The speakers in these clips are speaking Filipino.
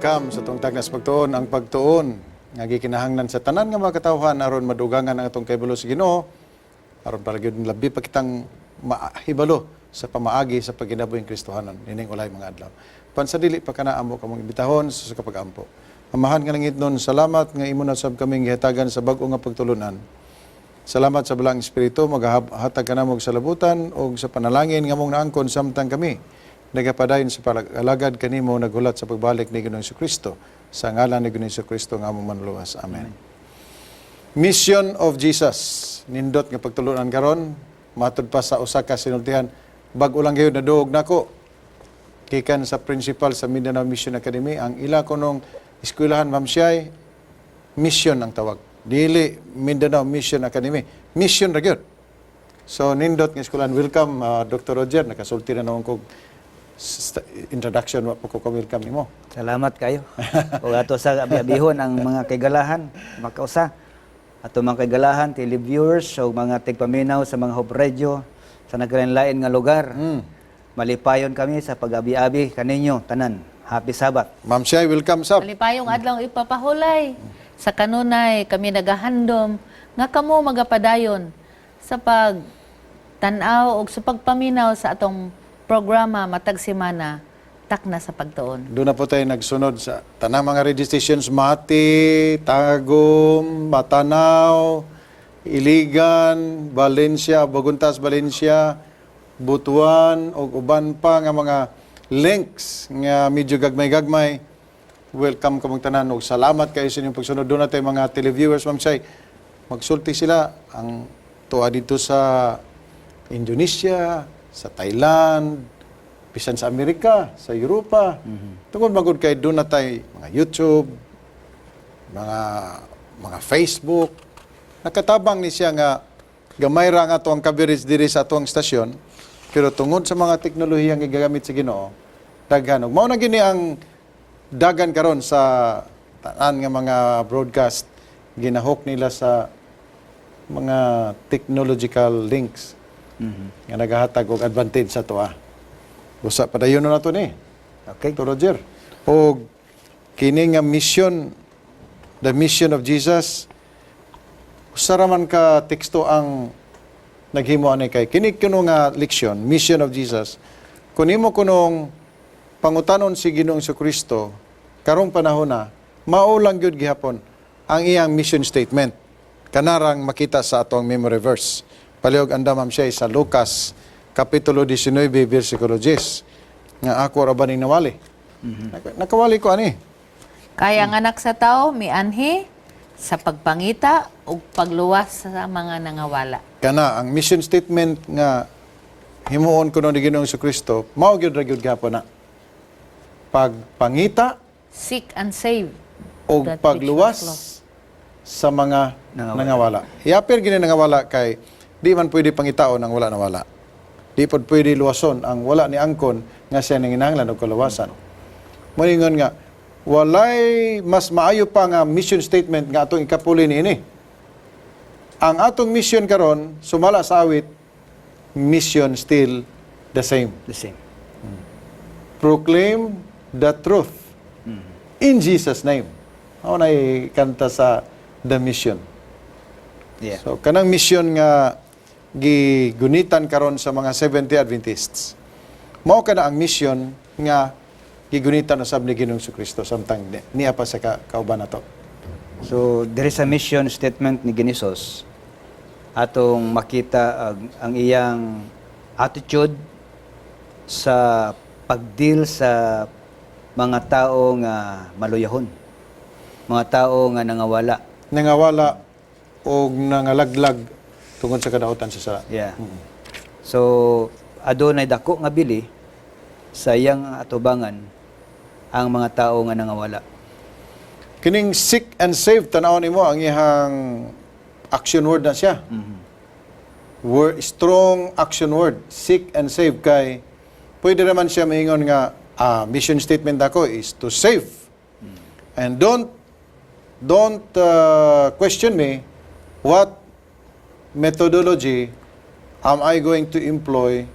welcome sa itong Takna sa Pagtuon. Ang Pagtuon nga gikinahanglan sa tanan nga mga katawhan aron madugangan ang atong kahibalo sa Ginoo aron para gyud labi pa kitang mahibalo sa pamaagi sa paginabuhing Kristohanon nining ulay mga adlaw. Pansadili pa kana amo kamong imbitahon sa kapagampo. Amahan nga langit nun, salamat nga imo na sab kaming gihatagan sa bag-o nga pagtulunan. Salamat sa balang espiritu magahatag ka namog sa labutan o sa panalangin nga mong naangkon samtang kami nagapadayon sa pag-alagad kanimo naghulat sa pagbalik ni Ginoong Kristo sa ngalan ni Ginoong Kristo nga among manluwas. Amen. Mission of Jesus. Nindot nga pagtulunan karon matud pa sa usa ka sinultihan bag-o lang gyud naduog nako gikan sa principal sa Mindanao Mission Academy ang ila kunong eskwelahan Ma'am Siyay mission ang tawag. Dili Mindanao Mission Academy. Mission ra gyud. So nindot nga eskwelahan welcome Dr. Roger nakasulti na naman kog introduction wa po ko welcome nimo. Salamat kayo. O ato sa abihon ang mga kaigalahan, makausa. Ato mga kaigalahan, televiewers, o mga tigpaminaw sa mga Hope Radio, sa naglain-lain nga lugar. Malipayon kami sa pag-abi-abi kaninyo, tanan. Happy Sabbath. Ma'am Shay, welcome sab. Malipayong adlaw ipapahulay. Sa kanunay kami nagahandom nga kamo magapadayon sa pagtanaw o sa pagpaminaw sa atong programa matag semana Takna sa Pagtuon. Doon na po tayo nagsunod sa tanang mga radio stations, Mati, Tagum, Matanaw, Iligan, Valencia, Baguntas, Valencia, Butuan, o uban pa nga mga links nga medyo gagmay-gagmay. Welcome kamong tanan og salamat kayo sa inyong pagsunod. Doon na tayo mga televiewers, Ma'am Shay. Magsulti sila ang tuwa dito sa Indonesia, sa Thailand, bisan sa Amerika, sa Europa. Tungod magud kay doon na tayo mga YouTube, mga Facebook. Nakatabang ni siya nga gamay ra nga ang coverage diri sa atong stasyon, pero tungod sa mga teknolohiya nga gagamit sa Ginoo, daghan. Mao na gini ang dagan karon sa tanan nga mga broadcast ginahok nila sa mga technological links. Nga nagahatag og advantage sa toa. Usa padayon na to ni. Okay, to Roger. O kini nga mission, the mission of Jesus, usa ra man ka teksto ang naghimo ani kay kini kuno nga leksyon, mission of Jesus. Kun imo kunong pangutanon si Ginoong Kristo karong panahon na mao lang gyud gihapon ang iyang mission statement. Kanarang makita sa atong memory verse. Palihog anda Ma'am Shay sa Lucas kapitulo 19 bersikulo 10 nga ako ra ba ning nawali. Nakawali ko ani. Kaya ang anak sa tao mianhi sa pagpangita ug pagluwas sa mga nangawala. Kana ang mission statement nga himuon kuno ni Ginoong Kristo mao gyud ra gyud gapon na. Pagpangita, Seek and save. o that pagluwas which was lost. sa mga nangawala. Iapir gini nangawala kay di man pwede pangitaon ang wala nawala. Di pod pwede luwason ang wala ni angkon nga siya nanginahanglan og kaluwasan. Moingon nga walay mas maayo pa nga mission statement nga atong ikapuli niini. Ang atong mission karon sumala sa awit mission still the same. The same. Proclaim the truth in Jesus name. Ako na kanta sa the mission. Yeah. So kanang mission nga gigunitan karon sa mga Seventh-day Adventists. Mao kana ang mission nga gigunitan usab ni Ginoong Kristo samtang niya pa sa kauban nato. So, there is a mission statement ni Ginisos atong makita ang iyang attitude sa pagdeal sa mga tao nga maluyahon. Mga tao nga nangawala. Nangawala o nangalaglag tungod sa kadautan sa sala. Yeah. So, adunay dako nga bili sa iyang atubangan ang mga tao nga nangawala. Kining seek and save tanaw nimo ang ihang action word na siya. Word, strong action word, seek and save kay pwede naman siya maingon nga mission statement ako is to save. And don't question me what methodology am I going to employ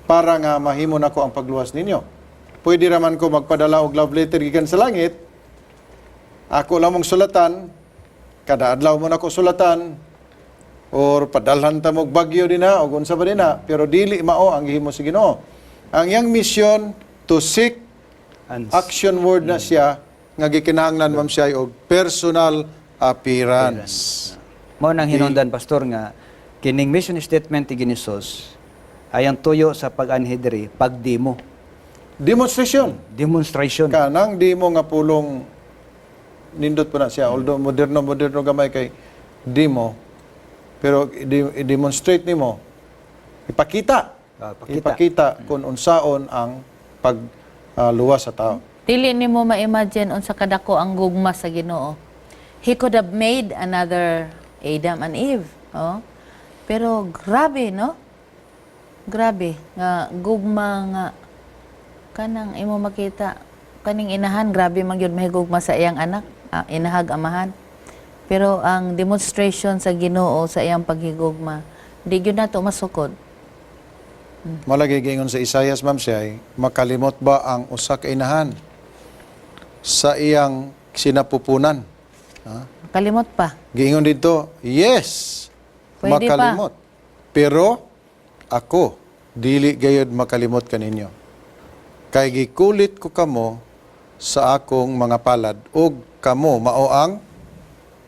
para nga mahimo nako ang pagluwas ninyo. Pwede raman ko magpadala og love letter gikan sa langit ako lang mong sulatan, kada adlaw mo na ko sulatan, or padalhan ta mog bagyo din na, o unsa ba din na, pero dili mao ang gihimo sa Ginoo. Ang iyang mission to seek action word na siya, nga gikinahanglan ma'am siya og personal appearance. Mao nang hinungdan pastor nga kining mission statement ti Ginisus ay ang tuyo sa pag-anhidri, pagdimo, Demonstration. demonstration. Kanang di mo nga pulong nindot pa na siya. Although moderno gamay kay di mo. Pero i-demonstrate ni mo. Ipakita. Ipakita kung unsaon ang pagluwas sa tao. Dili nimo ma-imagine unsa kadako ang gugma sa Ginoo. He could have made another Adam and Eve, oh. Pero grabe, no? Grabe nga gugma nga kanang imo makita kaning inahan grabe man gyud mahigugma sa iyang anak, inahag amahan. Pero ang demonstration sa Ginoo sa iyang paghigugma, di gyud nato masukod. Malagi gingon sa Isaias, ma'am siya, makalimot ba ang usa ka inahan sa iyang sinapupunan? Ha? Kalimot pa. Gingon dito, yes, Pwede makalimot. Pero ako, dili gayud makalimot kaninyo. Kay gikulit ko kamo sa akong mga palad, ug kamo mao ang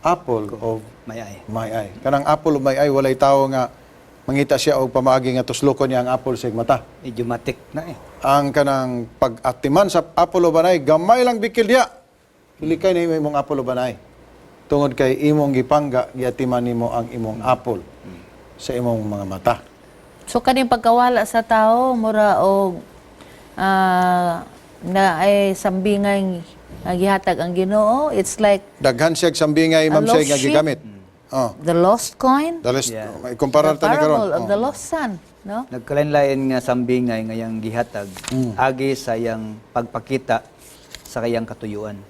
apple of May ay. my eye. Kanang apple of my eye, walay tao nga mangita siya og pamaagi nga tuslokon niya ang apple sa mata. Idiomatic na eh. Ang kanang pag-atiman sa apple of my eye, gamay lang bikil diya. Hilikay na imong apple of my eye. Tungod kay imong gipangga, giatiman nimo ang imong apple sa imong mga mata. So kaning pagkawala sa tao mura og na ay sambingay nga gihatag ang Ginoo, it's like Daghan siya sambingay, ma'am, siya nga lost sheep. gigamit. Oh. the lost coin, Dalos, Yeah. may the kumparar ta ni parable karon. of the lost son, no? Nagkalain-lain nga sambingay nga yang gihatag agi sa yang pagpakita sa kayang katuyuan.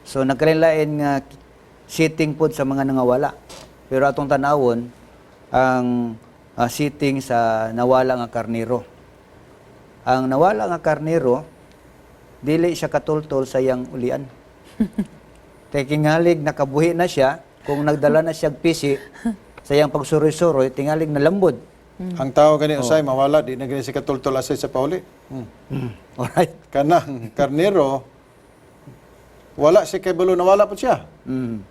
So nagkalain-lain nga sitting pod sa mga nangawala. Pero atong tanawon ang sitting sa nawala nga karnero. Ang nawala nga karnero dili siya katultol sa yang ulian. Kay kingalig nakabuhi na siya, kung nagdala na siya pisi sa yang pagsuroy-suroy, tingalig na lambod. Ang tao gani usay mawala, di na gani si katultol asay sa pauli. Alright. Kanang karnero, wala si kay bulo, nawala po siya. Mm.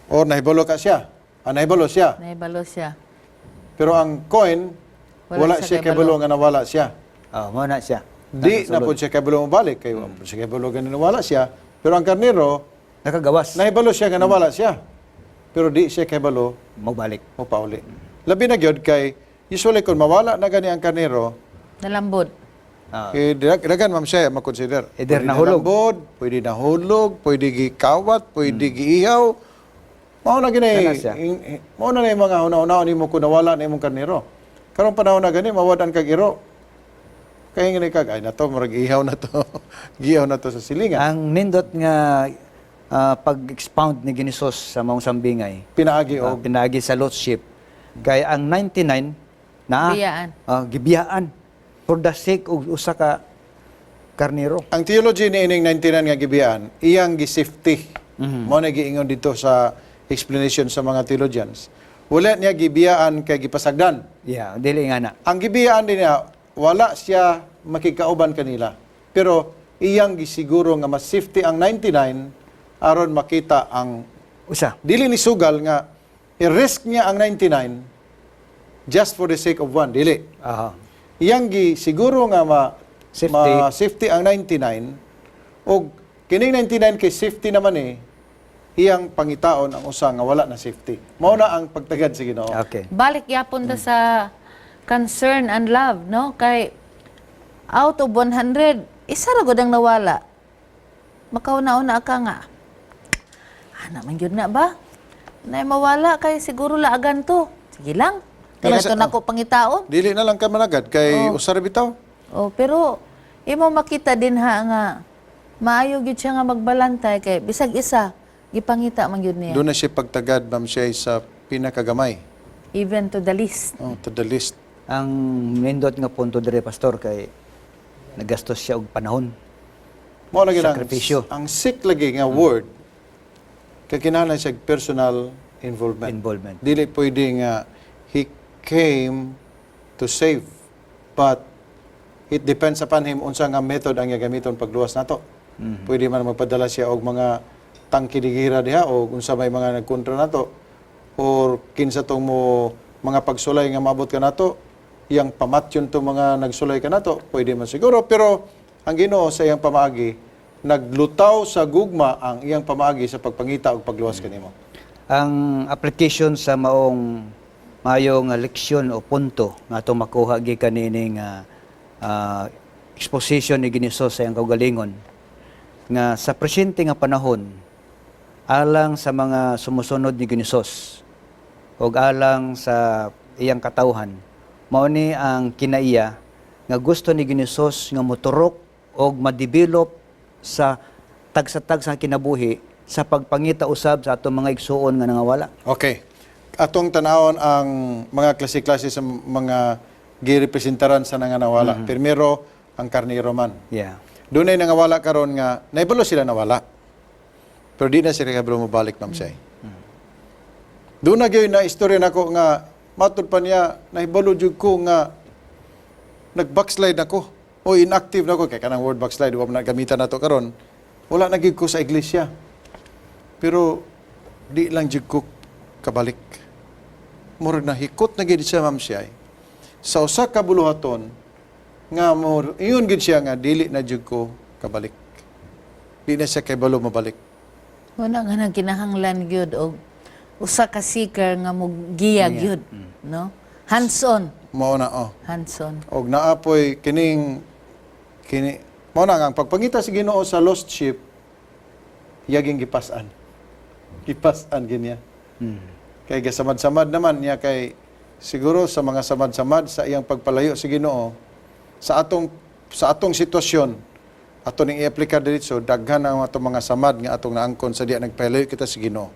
O nahibulo ka siya. Nahibulo siya. Naibalo siya. Pero ang coin, wala siya kay bulo nga nawala siya. Mo na siya. Di na po siya kay bulo mabalik. Kay siya kay bulo ganun nawala siya. Pero ang karnero, Nakagawas. nahibalo siya nga nawala siya. Pero di siya kay bulo Magbalik. mo pauli. Labi na gyud kay usually kung mawala na gani ang karnero, Nalambod. dagan ma'am siya makonsider. Either Pwede nahulog. nalambod, pwede nahulog, pwede gikawat, pwede giihaw. Mao na gini. Kana siya. Mao na yung mga una-una nimo kung nawala na imong karnero. Karong panahon na gani mawadan kag iro. Kaya nga kag ay na to murag ihaw na to. Gihaw na to sa silingan. Ang nindot nga pag-expound ni Ginisus sa mga sambingay, Pinaagi og pinagi sa lordship, kay ang 99 na Biyaan. gibiyaan for the sake of usa ka karnero. ang theology ni ining 99 nga gibiyaan, iyang gi-safety. Mao na giingon dito sa explanation sa mga theologians. Wala niya gibiyaan kay gipasagdan. Yeah, dili nga na. Ang gibiyaan din niya, wala siya makikauban kanila. Pero iyang gisiguro nga mas safety ang 99 aron makita ang Usa. dili ni sugal nga i-risk niya ang 99 just for the sake of one. Dili. Aha. Iyang gisiguro nga Safety. safety ang 99 og kining 99 kay safety naman iyang pangitaon ang usa nga wala na safety. Mao na ang pagtagad sa Ginoo. Okay. Balik yapon ta sa concern and love, no? Kay out of 100, isa ra gud ang nawala. Makauna-una ka nga. Ana man gyud na ba? Nay mawala kay siguro laagan to. Sige lang. Kaya Kanang to nako pangitaon. Dili na lang ka managad kay usar bitaw. Oh, pero imo makita din nga maayo gyud siya nga magbalantay kay bisag isa gipangita man gyud niya. Doon na siya pagtagad, ma'am, siya sa pinakagamay. Even to the least. Oh, to the list. Ang nindot nga punto dire pastor kay nagastos siya og panahon. Mao lagi lang Sakripisyo. ang sick lagi nga word kay kinahanglan siya personal involvement. Dili pwede nga he came to save, but it depends upon him unsa nga method ang gamiton pagluwas nato. Pwede man magpadala siya og mga tangkidigira diha o unsa may mga nagkontra nato or kinsa tong mo mga pagsulay nga maabot ka nato, yang pamatyon tong mga nagsulay ka nato, pwede man siguro, pero ang Ginoo sa iyang pamaagi naglutaw sa gugma ang iyang pamaagi sa pagpangita og pagluwas kanimo. Ang application sa maong mayong leksyon o punto nga atong makuha gikan nining exposition ni Ginisos sa iyang kaugalingon nga sa presyente nga panahon alang sa mga sumusunod ni Ginisos o alang sa iyang katawhan mao ni ang kinaiya nga gusto ni Ginisos nga moturok o ma-develop sa tag-sa-tag sa kinabuhi sa pagpangita usab sa atong mga igsuon nga nangawala. Okay. Atong tanawon ang mga klase-klase sa mga girepresentaran sa nanganawala. Primero, ang karnero man. Yeah. Doon ay nangawala karon nga, naibalo sila nawala. Pero di na sila kabalo mabalik, Ma'am Say. Doon na gyud na istorya nako nga, matud pa niya, naibalo jud ko nga, nag-backslide nako. O inactive nako, kaya kanang word backslide, huwag na gamitan na to karon. Wala na gyud ko sa iglesia. Pero, di lang jud ko kabalik. Murag na hikot na gid siya, Ma'am Say. Sa usa ka buluhaton, nga mo iyon gid siya nga dili na jud ko kabalik. Di na siya kay balo mabalik. Wala nga nang kinahanglan gyud og usa ka seeker nga mogiyag gyud, no? Hands-on. Mao na Hands-on. Og naapoy kini mao na nga ang pagpangita sa Ginoo sa lost sheep yaging gipas-an. Gipas-an ginya. Kay gasamad-samad naman niya kay siguro sa mga samad-samad sa iyang pagpalayo sa Ginoo sa atong sitwasyon ato ning i-aplikar diretso daghan ang atong mga samad nga atong naangkon sa diya nagpalayo kita sa Ginoo.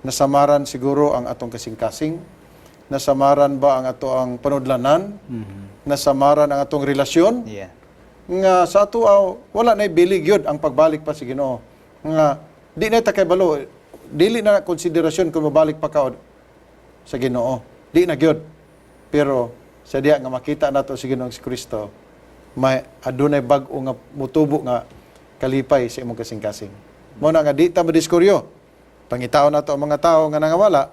Nasamaran siguro ang atong kasing-kasing, nasamaran ba ang ato ang panudlanan, nasamaran ang atong relasyon. Yeah. Nga sa ato wala na bilig yun ang pagbalik pa sa Ginoo. Nga di na ta kay balo, dili na konsiderasyon kung mabalik pa ka sa Ginoo. Di na gyud. Pero sa diya nga makita nato si Ginoong Kristo, may adunay bag-o nga mutubo nga kalipay sa imong kasing-kasing. Mao na nga di ta madiskuryo. Pangitaon nato ang mga tao nga nangawala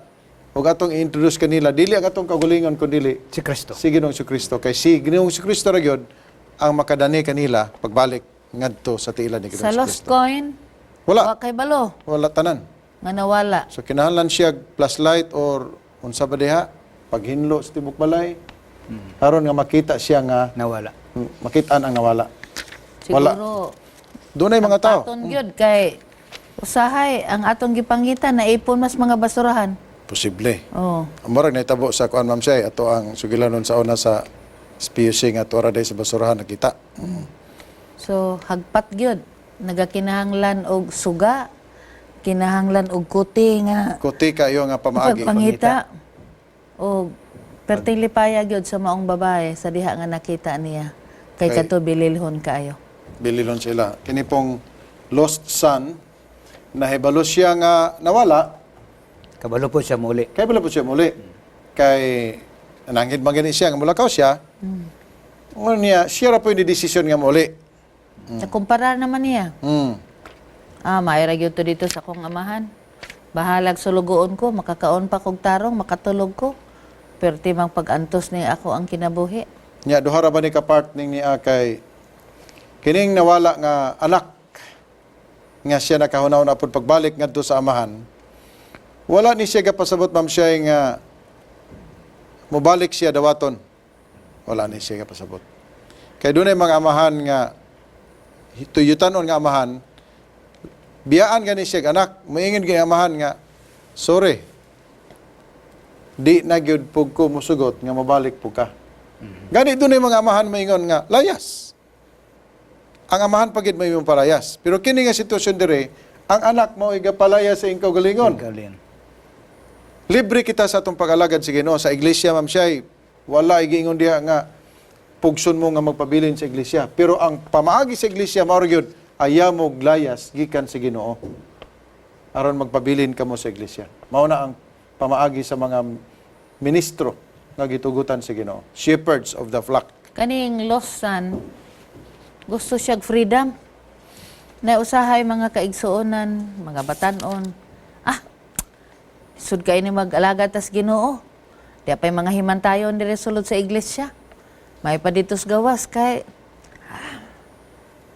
ug atong i-introduce kanila dili ang atong kagulingon kundi Si Kristo. si Ginoong Kristo. Kay si Ginoong Kristo ra gyud ang makadani kanila pagbalik ngadto sa tiilan ni Sa Ginoong lost Kristo. coin, Wala. wa kay balo Wala tanan. nga nawala. So kinahanglan siya flashlight or unsa ba diha paghinlo sa tibok balay aron nga makita siya nga Nawala. makitaan ang nawala. Siguro Dunay mga tao. aton gyud kay usahay ang atong gipangitan na ipon mas mga basurahan. Posible. Oh. Murag naitabo sa kuan Ma'am Shay ato ang sugilanon sa una sa SPUC nga tuwa day sa basurahan nakita. So hagpat gyud nagakinahanglan og suga, kinahanglan og kuti nga Kuti kayo nga pamaagi. pagpangita. O pertilipaya gyud sa maong babae sa diha nga nakita niya. Kay Kay- kato bililhon kaayo. Bililon sila. Kini pong lost son nahibalo siya nga nawala Kabalo po siya muli. kay bala po siya muli. Kay nanangid man gani siya nga mulakaw siya. Ngon niya siya ra po yung desisyon nga muli. Sa kumpara naman niya. Hmm. Maira gyud to dito sa akong amahan. Bahalag sulugoon ko, makakaon pa kog tarong, makatulog ko. Pero timang pag-antos ni ako ang kinabuhi. Nya duha ra ba ni ka part ning niya kay kining nawala nga anak nga siya nakahunaw na pud pagbalik ngadto sa amahan. Wala ni siya gapasabot Ma'am siya nga mobalik siya dawaton. Wala ni siya gapasabot. Kay dunay mga amahan nga tuyutanon nga amahan biyaan gani siya anak, moingin kay amahan nga sorry. Di na gyud pug ko musugot nga mabalik pug ka. Gani dunay mga amahan moingon nga layas. Ang amahan pagid may imong palayas. Pero kini nga sitwasyon dire, ang anak mo igapalayas sa iyong kaugalingon. Galing. Libre kita sa atong pag-alagad sa Ginoo sa iglesia, Ma'am Shay. Wala igiingon diha nga pugson mo nga magpabilin sa iglesia. Pero ang pamaagi sa iglesia mao gyud ayamo glayas gikan sa Ginoo aron magpabilin kamo sa iglesia. Mao na ang pamaagi sa mga ministro nga gitugutan sa Ginoo, shepherds of the flock. Kaning lost son, gusto siya freedom. Na usahay mga kaigsuonan, mga batanon. Sud kay ni mag-alaga tas Ginoo. Di pa'y mga himantayon dire sulod sa iglesia. May pa ditos gawas kay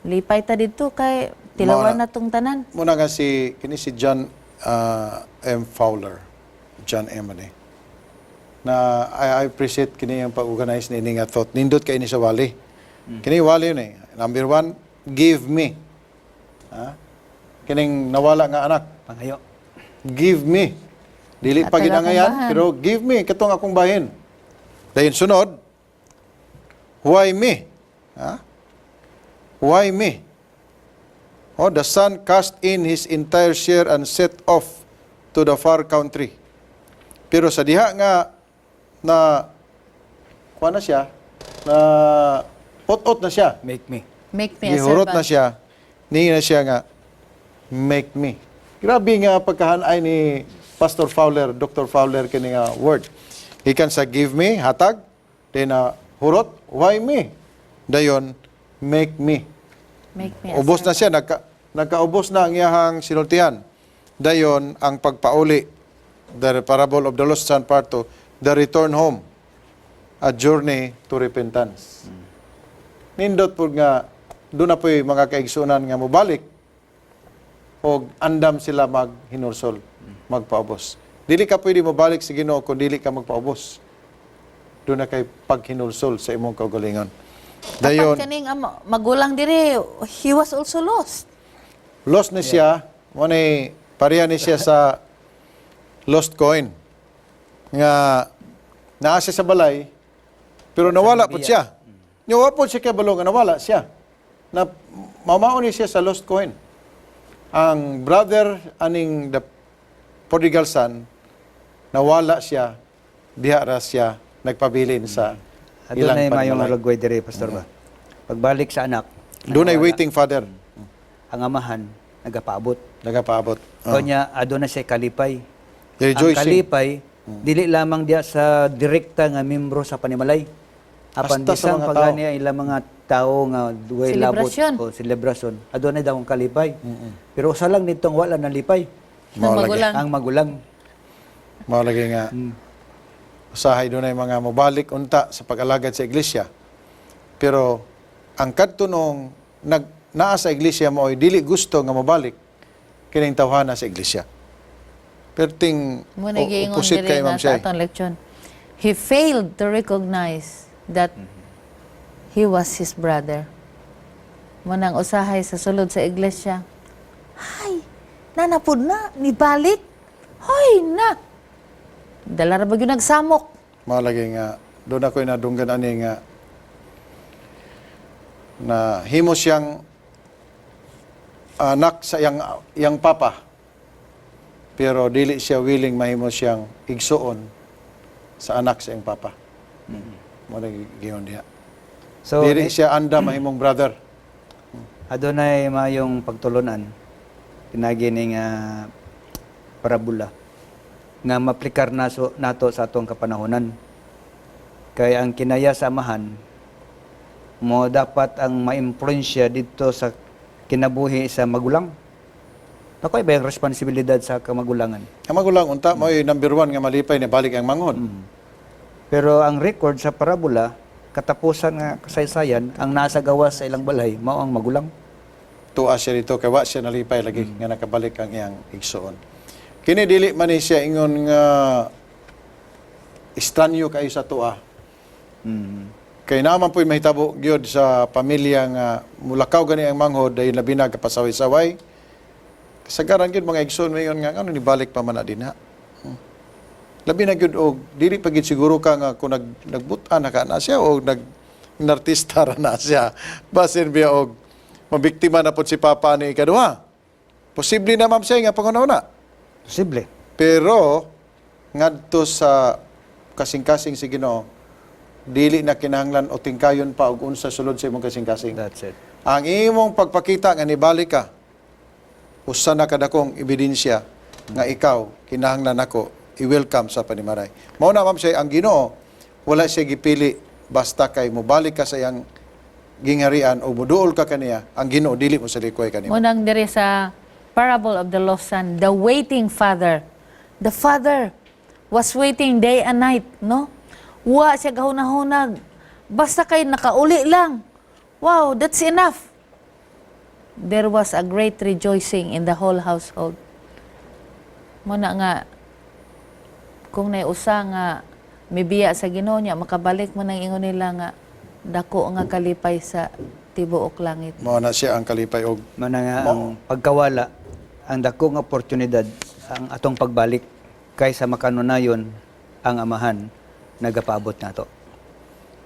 lipay ta dito kay tilawan na tong tanan. Muna nga kini si John M. Fowler. John M. Na I appreciate kini yung pag-organize ni nga thought. Nindot kay ni sa wali. Kini wali yun eh. Number 1, give me. Kining nawala nga anak. Pangayo. Give me. Dili pa ginangayan, pero give me, katong akong bahin. Dayon sunod, why me? Why me? Oh, the son cast in his entire share and set off to the far country. Pero sa diha nga, kuha na siya, na pot-ot na siya. Make me. Make me a Gihurot na servant. siya, ningi na siya nga, make me. Grabe nga pagkahanay ni Pastor Fowler, Dr. Fowler, kini nga word. Ikan sa give me, hatag, then hurot, why me? Dayon, make me. Make me a Ubos na servant. siya, nagkaubos na ang iyahang sinultihan. Dayon, ang pagpauli, the parable of the lost son part 2, the return home, a journey to repentance. Nindot po nga, doon na po yung mga kaigsunan nga mubalik, o andam sila maghinursol, magpaubos. Dili ka pwede mabalik sa Ginoo kung dili ka magpaubos. Doon na kay paghinulsol sa imong kaugalingon. Dayon, Dayon, kaning magulang diri, he was also lost. lost na siya, pareha ni siya sa lost coin. Nga, naa siya sa balay, pero nawala po siya. Nawala po siya kay balong, nawala siya. Na, mamaon ni siya sa lost coin. Ang brother aning the prodigal son, nawala siya, diha ra siya, nagpabilin sa Doon ilang ay mayong panimulay. alagway dire, Pastor ba? Pagbalik sa anak, Doon ay nawala. waiting father. Ang amahan, nagapaabot. Nagapaabot. Kanya, aduna siya kalipay. Ang Rejoicing. kalipay, dili lamang diya sa direkta nga membro sa panimalay. Apan Hasta sa bisan mga pagani ilang mga tao nga duway labot Celebration. o selebrasyon, adunay daw ang kalipay. Pero usa lang nitong wala na lipay, Ang Mao lagi. magulang. ang magulang. Maulagi nga. Usahay doon ay mga mabalik unta sa pag-alagad sa iglesia. Pero ang kadto nung naa sa iglesia mo ay dili gusto nga mabalik kining tawhana sa iglesia. Pero ting Muna giingon opposite diri kay Ma'am nga sa Shay. atong leksyon. He failed to recognize that he was his brother. Munang usahay sa sulod sa iglesia. Hay, nanapod na, nibalik. Hoy, na. Dala ra ba yun nagsamok? Maulagi nga doon ako'y nadunggan ani nga na himo siyang anak sa yang papa. Pero dili siya willing mahimo siyang igsuon sa anak sa iyang papa. Mo na giyon diha. So, Dili siya anda mahimong brother. adunay mayong pagtulunan pinagi ning parabula nga maplikar nato sa atong kapanahonan. Kay ang kinaya sa amahan mo dapat ang maimpluwensya dito sa kinabuhi sa magulang. Nakoy ba yung responsibilidad sa kamagulangan? Ang magulang unta mo number 1 nga malipay ni balik ang manghod. Pero ang record sa parabola, katapusan nga kasaysayan, ang nasa gawas sa ilang balay, mao ang magulang. Tuwa siya dito kay wa siya nalipay lagi nga nakabalik ang iyang igsuon. Kini dili man ni siya ingon nga istranyo kayo sa tuwa. Kay naman po'y mahitabo gyud sa pamilya nga mulakaw gani ang manghod dahil labi na kapasaway-saway. Kasagaran gyud mga igsoon mayon nga ano ni balik pa man na din ha. Labi na gyud og dili pa gyud siguro ka nga kung nagbutan na ka na siya o nartista ra na siya. Basin biya og mabiktima na pod si papa ni ikaduha. Posible na ma'am siya nga pangunahuna. Posible. Pero ngadto sa kasing-kasing si Ginoo dili na kinahanglan o tingkayon pa og unsa sulod sa imong kasing-kasing. That's it. Ang imong pagpakita nga nibalik ka, usa na kadakong ebidensya nga ikaw kinahanglan nako i-welcome sa panimaray. Mao na ma'am siya ang Ginoo, wala siya gipili basta kay mobalik ka sa iyang gingharian o muduol ka kaniya, ang Ginoo dili mo sa likoy kanimo. Munang diri sa parable of the lost son, the waiting father. The father was waiting day and night, no? Wa siya gahunahunag. Basta kay nakauli lang. Wow, that's enough. There was a great rejoicing in the whole household. Muna nga, kung naiusa nga, mibiya sa Ginoo niya, makabalik mo nang ingon nila nga, dako nga kalipay sa tibuok langit. Mao na siya ang kalipay og Mana nga ang pagkawala, ang dakong oportunidad, ang atong pagbalik, kaysa makanunayon ang amahan, nagapaabot na to.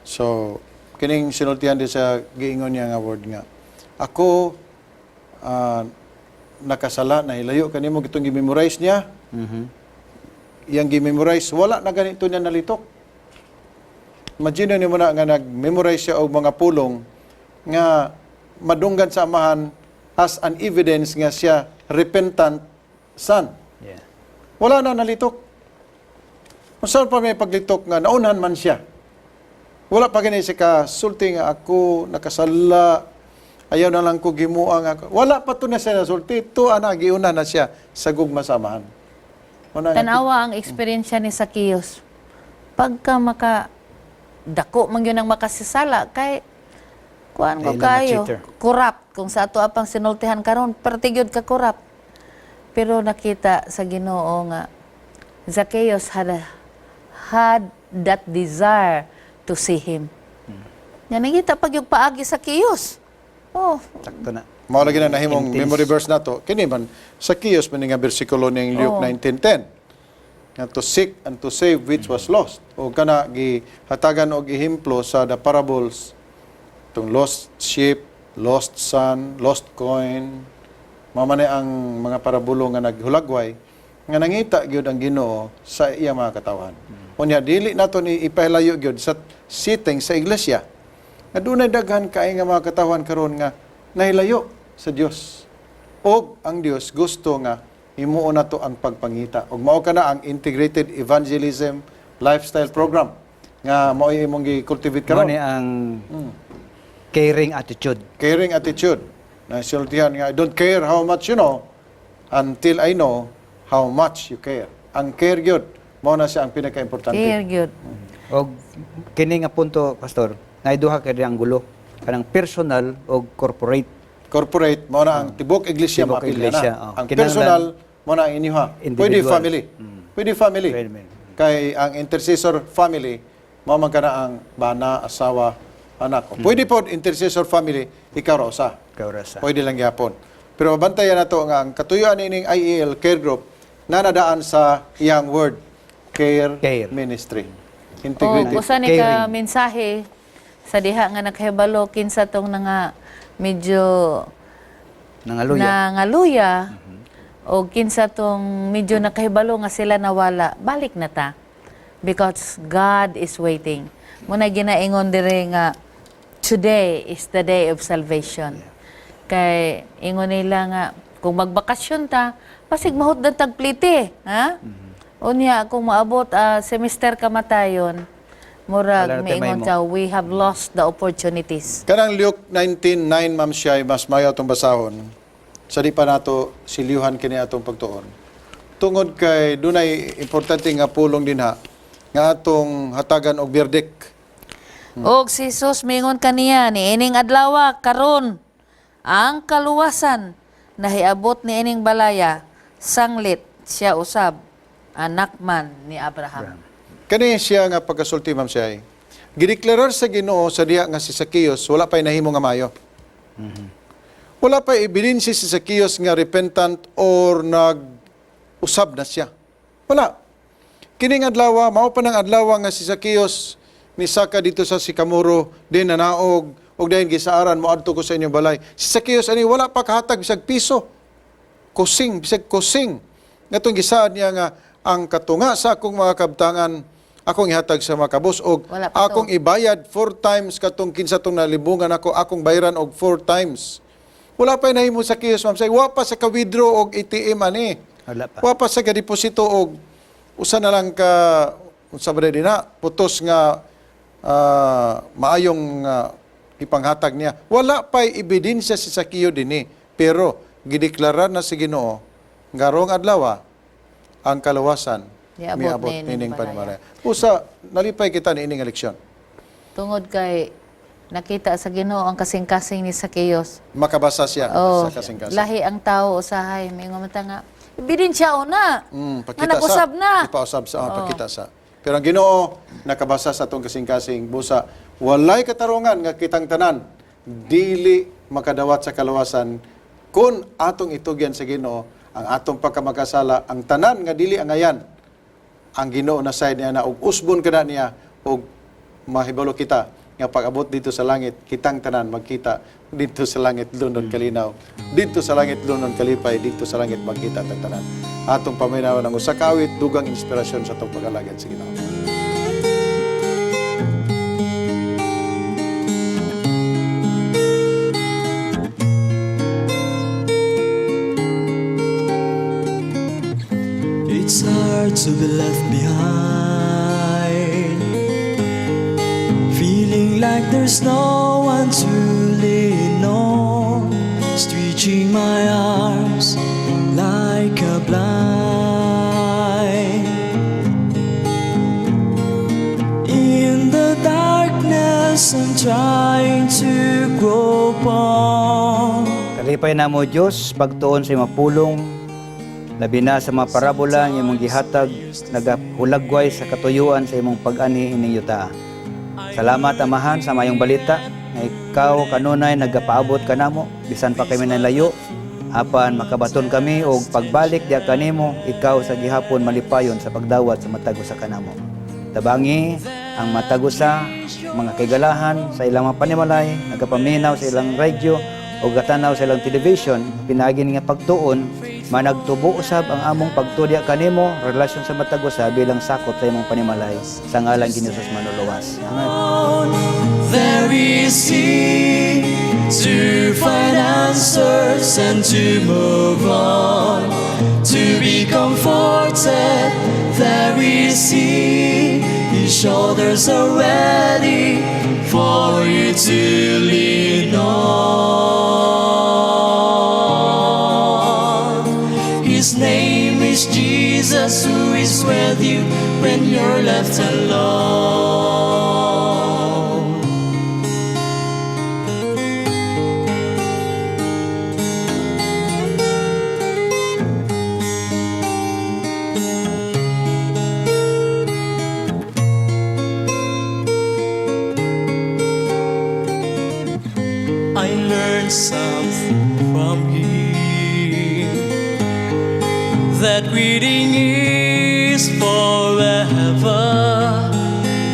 so kining sinultihan di sa giingon niya nga word nga. Ako nakasala na hilayo kanimo gitong gi-memorize niya. Yang gi-memorize wala na ganito niya nalitok. Imagine nimo na nga nag-memorize siya og mga pulong nga madunggan sa amahan as an evidence nga siya repentant son. Yeah. Wala na nalitok. Unsa pa may paglitok nga naunhan man siya. Wala pa gani siya kasulti nga ako nakasala, ayaw na lang ko gimuang ako. Wala pa to na siya nasulti. Ito ana giuna na siya sa gugma samahan. Tanawa ang eksperyensya ni Zacchaeus. Pagka dako man yun ang makasisala, kay kuan ko Ay, lang kayo, cheater. corrupt. Kung sa ato apang sinultihan karon, pertigyod ka corrupt. Pero nakita sa Ginoo nga, Zacchaeus had that desire to see him. Nga nakita pag yung paagi sa Zacchaeus. Oh, Takto na. Mao lagi na nahimong Intense. memory verse nato. Kini man sa Kiyos man nga bersikulo ning Luke 19:10. Nga to seek and to save which was lost. O kana gihatagan og ehemplo sa the parables tong lost sheep, lost son, lost coin. Mao man ang mga parabulo nga naghulagway nga nangita gyud ang Ginoo sa iya mga katawan. Unya dili nato ni ipahilayo gyud sa sitting sa iglesia. Nga dunay daghan kay nga mga katawan karon nga nahilayo sa Dios. Og ang Dios gusto nga himuon nato ang pagpangita. Og mao kana ang integrated evangelism lifestyle program nga mao imong gi-cultivate Mao karon. ni ang caring attitude. Caring attitude. Na sultihan nga I don't care how much you know until I know how much you care. Ang care gyud mao na siya ang pinaka-importante. care good. Og kini nga punto, pastor, na duha kay ang gulo, kanang personal o corporate. Corporate mao na ang tibok iglesia Tibok mapilya iglesia, na. oh. Ang Kinahanglan personal mao na ang inyuha. Pwede individual. family. Pwede family. Pwede. Kay ang intercessor family mao man kana ang bana, asawa, anak. Pwede pod intercessor family ikaw ra usa. Kaurasa. Pwede lang gyapon. Pero bantayan nato nga ang katuyuan ining IEL care group na nadaan sa iyang word care, ministry. O, Integrated. usa ni ka Caring. mensahe sa diha nga nakahibalo kinsa tong nga medyo Nangaluya. nangaluya o kinsa tong medyo nakahibalo nga sila nawala, balik na ta. Because God is waiting. Muna ginaingon dire nga today is the day of salvation. Kay ingon nila nga kung magbakasyon ta, pasig mahot na tagplite, ha? Unya kung maabot semester kamatayon, murag Wala na tayo miingon mahimo. ka, we have lost the opportunities. Kanang Luke 19:9 ma'am siya mas mayo atong basahon. Sa di pa nato silyuhan kini atong pagtuon. Tungod kay dunay importante nga pulong dinha nga atong hatagan og verdict. Og si Jesus mingon kaniya ni ining adlaw karon ang kaluwasan nahiabot ni ining balaya sanglit siya usab anak man ni Abraham. Kani siya nga pagkasulti ma'am siya. Gideklarar sa Ginoo sa diha nga si Zacchaeus wala pay nahimo nga mayo. Wala pa ebidensya si Zacchaeus nga repentant or nag-usab na siya. Wala. Kining adlaw, mao pa nang adlaw nga si Zacchaeus misaka dito sa Sikamuro, din nanaog, og dayon gisaaran mo adto ko sa inyong balay. Si Zacchaeus ani wala pa kahatag bisag piso. Kusing, bisag kusing. Ngatong gisaad niya nga ang katunga sa akong mga kabtangan akong ihatag sa mga kabus og Wala pa to. akong ibayad 4 times katong kinsa tong nalibungan ako, akong bayaran og 4 times. Wala pa nahimo sa kiyos, ma'am. Say, wa pa sa ka-withdraw og ATM ani. Wala pa. Wa pa sa ka-deposito og usa na lang ka unsa ba din na putos nga maayong ipanghatag niya. Wala pa ebidensya si Sakiyo dinhi, pero gideklara na si Ginoo nga rong adlaw ang kalawasan Niabot miabot ni nining Panimbaya. Panimbaya. Usa nalipay kita ni ining eleksyon. Tungod kay nakita sa Ginoo ang kasing-kasing ni Zacchaeus. Makabasa siya Oh, sa kasing-kasing. lahi ang tao usahay may ngumata nga. Ebidensya na. Pakita Nga nag-usab sa, na. ipausab sa, pakita sa. Pero ang Ginoo nakabasa sa atong kasing-kasing busa, walay katarungan nga kitang tanan dili makadawat sa kalawasan kung atong itugyan sa Ginoo ang atong pagkamakasala, ang tanan nga dili angayan ang Ginoo na side niya na og usbon kana niya og mahibalo kita nga pag-abot dito sa langit kitang tanan magkita dito sa langit lunon kalinaw, dito sa langit lunon kalipay, dito sa langit magkita tag tanan. Atong paminawan ng usa ka awit dugang inspirasyon sa atong pag-alagad sa Ginoo. It's hard to be left behind, feeling like there's no one to lean on, stretching my arms like a blind. In the darkness, I'm trying to grope on. Kalipay na mo Diyos, pagtuon sa imong pulong, labi na sa mga parabola nga imong gihatag, nagahulagway sa katuyuan sa imong pag-anhi ining yuta. Salamat Amahan sa mayong balita nga ikaw kanunay nagapaabot kanamo bisan pa kami nalayo, apan makabaton kami og pagbalik diha kanimo, ikaw sa gihapon malipayon sa pagdawat sa matagos sa kanamo. Tabangi ang matagusa mga kaigalahan sa ilang mga panimalay, nagapaminaw sa ilang radyo o gatanaw sa ilang television, pinagin nga pagtuon, managtubo usab ang among pagtudya kanimo, relasyon sa matagusa bilang sakop sa imong panimalay, sa ngalan ni Jesus manuluwas. Amen. There is he to find answers and to move on, to be comforted. There is he, his shoulders are ready for you to lean on. His name is Jesus, who is with you when you're left alone. I learned something from him, that waiting is forever,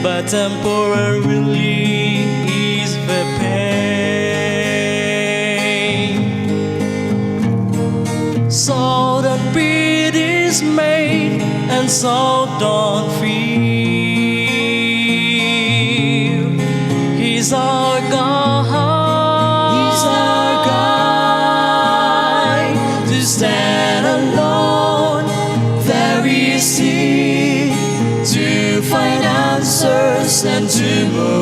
but temporarily is the pain. So don't be dismayed, and so don't fear. He's our God. He's our guide to stand alone. There is he to find answers and to move